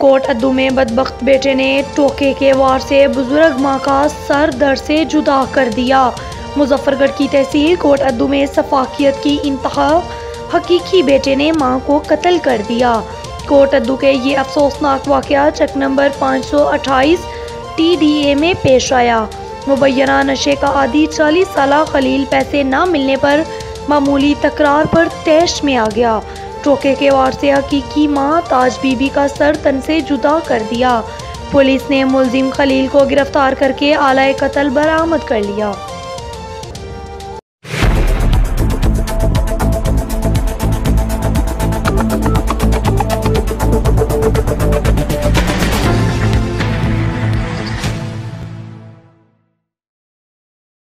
Coat अद्दू में बदबख्त बेटे ने टोके के वार से बुजुर्ग माँ का सर दर्द से जुदा कर दिया। मुजफ्फरगढ़ की तहसील कोट अद्दू में सफाकियत की इंतहा, हकीकी बेटे ने माँ को कत्ल कर दिया। कोट अद्दू के ये अफसोसनाक वाक़या चक नंबर 528 TDA में पेश आया। मुबैना नशे का आदि 40 साला खलील पैसे न मिलने पर मामूली तकरार पर तैश में आ गया। टोके के वार से हकीकी माँ ताज बीबी का सर तन से जुदा कर दिया। पुलिस ने मुलजिम खलील को गिरफ्तार करके आला कत्ल बरामद कर लिया।